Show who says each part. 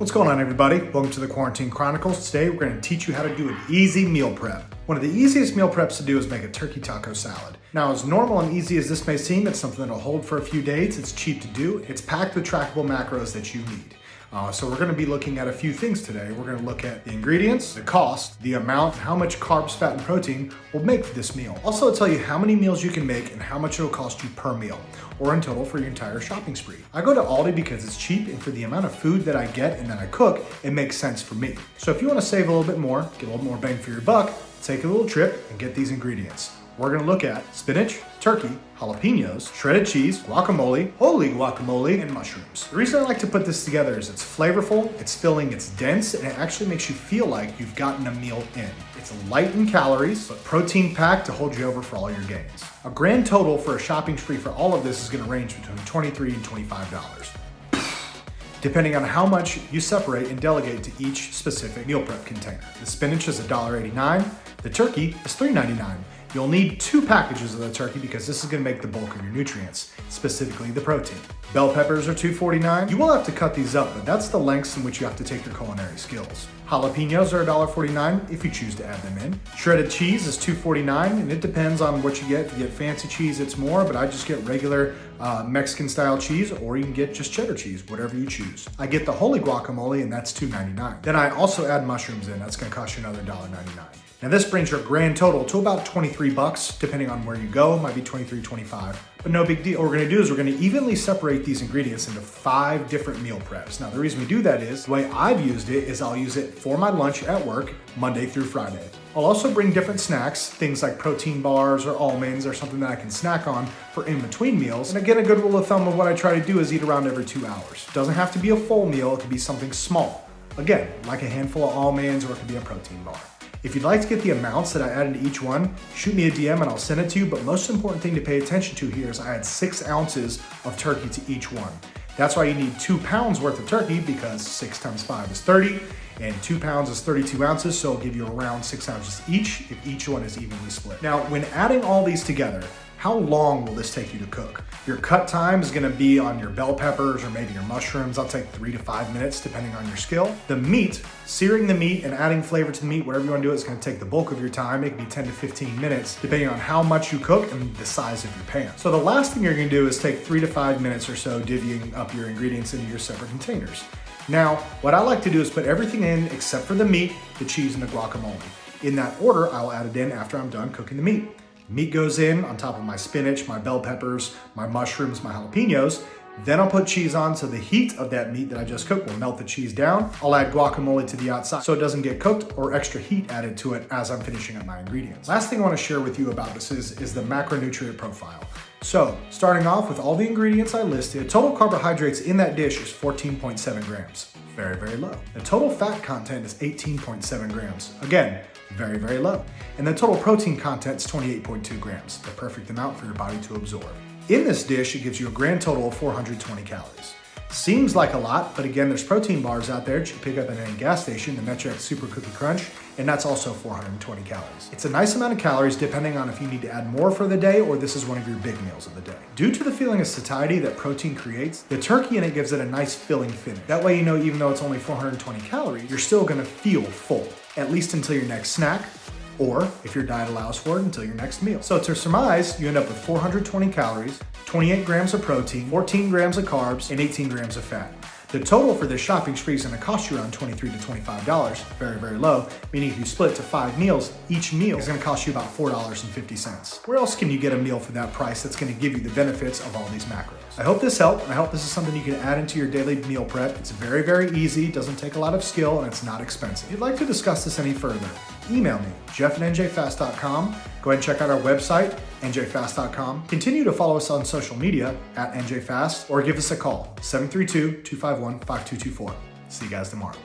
Speaker 1: What's going on, everybody? Welcome to the Quarantine Chronicles. Today we're going to teach you how to do an easy meal prep. One of the easiest meal preps to do is make a turkey taco salad. Now, as normal and easy as this may seem, it's something that'll hold for a few days. It's cheap to do. It's packed with trackable macros that you need. So we're going to be looking at a few things today. We're going to look at the ingredients, the cost, the amount, how much carbs, fat, and protein we'll make for this meal. Also, I'll tell you how many meals you can make and how much it'll cost you per meal, or in total for your entire shopping spree. I go to Aldi because it's cheap, and for the amount of food that I get and that I cook, it makes sense for me. So if you want to save a little bit more, get a little more bang for your buck, take a little trip and get these ingredients. We're going to look at spinach, turkey, jalapenos, shredded cheese, guacamole, holy guacamole, and mushrooms. The reason I like to put this together is it's flavorful, it's filling, it's dense, and it actually makes you feel like you've gotten a meal in. It's light in calories, but protein packed to hold you over for all your gains. A grand total for a shopping spree for all of this is going to range between $23 and $25. Depending on how much you separate and delegate to each specific meal prep container. The spinach is $1.89, the turkey is $3.99. You'll need 2 packages of the turkey because this is going to make the bulk of your nutrients, specifically the protein. Bell peppers are $2.49. You will have to cut these up, but that's the lengths in which you have to take your culinary skills. Jalapenos are $1.49 if you choose to add them in. Shredded cheese is $2.49, and it depends on what you get. If you get fancy cheese, it's more, but I just get regular Mexican style cheese, or you can get just cheddar cheese, whatever you choose. I get the holy guacamole, and that's $2.99. Then I also add mushrooms in. That's going to cost you another $1.99. Now this brings your grand total to about $23, depending on where you go. It might be $23, $25, but no big deal. What we're gonna do is we're gonna evenly separate these ingredients into 5 different meal preps. Now the reason we do that is, the way I've used it is I'll use it for my lunch at work, Monday through Friday. I'll also bring different snacks, things like protein bars or almonds or something that I can snack on for in between meals. And again, a good rule of thumb of what I try to do is eat around every 2 hours. It doesn't have to be a full meal, it could be something small. Again, like a handful of almonds, or it could be a protein bar. If you'd like to get the amounts that I add into each one, shoot me a DM and I'll send it to you. But most important thing to pay attention to here is I add 6 ounces of turkey to each one. That's why you need 2 pounds worth of turkey, because 6 times 5 is 30 and 2 pounds is 32 ounces. So it'll give you around 6 ounces each if each one is evenly split. Now, when adding all these together, how long will this take you to cook? Your cut time is gonna be on your bell peppers or maybe your mushrooms. I'll take 3 to 5 minutes depending on your skill. The meat, searing the meat and adding flavor to the meat, whatever you wanna do, is gonna take the bulk of your time. It can be 10 to 15 minutes depending on how much you cook and the size of your pan. So the last thing you're gonna do is take 3 to 5 minutes or so divvying up your ingredients into your separate containers. Now, what I like to do is put everything in except for the meat, the cheese, and the guacamole. In that order, I'll add it in after I'm done cooking the meat. Meat goes in on top of my spinach, my bell peppers, my mushrooms, my jalapenos. Then I'll put cheese on, so the heat of that meat that I just cooked will melt the cheese down. I'll add guacamole to the outside so it doesn't get cooked or extra heat added to it as I'm finishing up my ingredients. Last thing I want to share with you about this is the macronutrient profile. So starting off with all the ingredients I listed, total carbohydrates in that dish is 14.7 grams. Very, very low. The total fat content is 18.7 grams. Again, very, very low. And the total protein content is 28.2 grams, the perfect amount for your body to absorb. In this dish, it gives you a grand total of 420 calories. Seems like a lot, but again, there's protein bars out there that you can pick up at any gas station, the Metrex Super Cookie Crunch, and that's also 420 calories. It's a nice amount of calories depending on if you need to add more for the day or this is one of your big meals of the day. Due to the feeling of satiety that protein creates, the turkey in it gives it a nice filling finish. That way you know even though it's only 420 calories, you're still gonna feel full, at least until your next snack, or if your diet allows for it, until your next meal. So to surmise, you end up with 420 calories, 28 grams of protein, 14 grams of carbs, and 18 grams of fat. The total for this shopping spree is going to cost you around $23 to $25, very, very low, meaning if you split it to 5 meals, each meal is going to cost you about $4.50. Where else can you get a meal for that price that's going to give you the benefits of all these macros? I hope this helped, and I hope this is something you can add into your daily meal prep. It's very, very easy, doesn't take a lot of skill, and it's not expensive. If you'd like to discuss this any further, email me, jeff@njfast.com. Go ahead and check out our website, njfast.com. Continue to follow us on social media @njfast, or give us a call, 732-251-5224. See you guys tomorrow.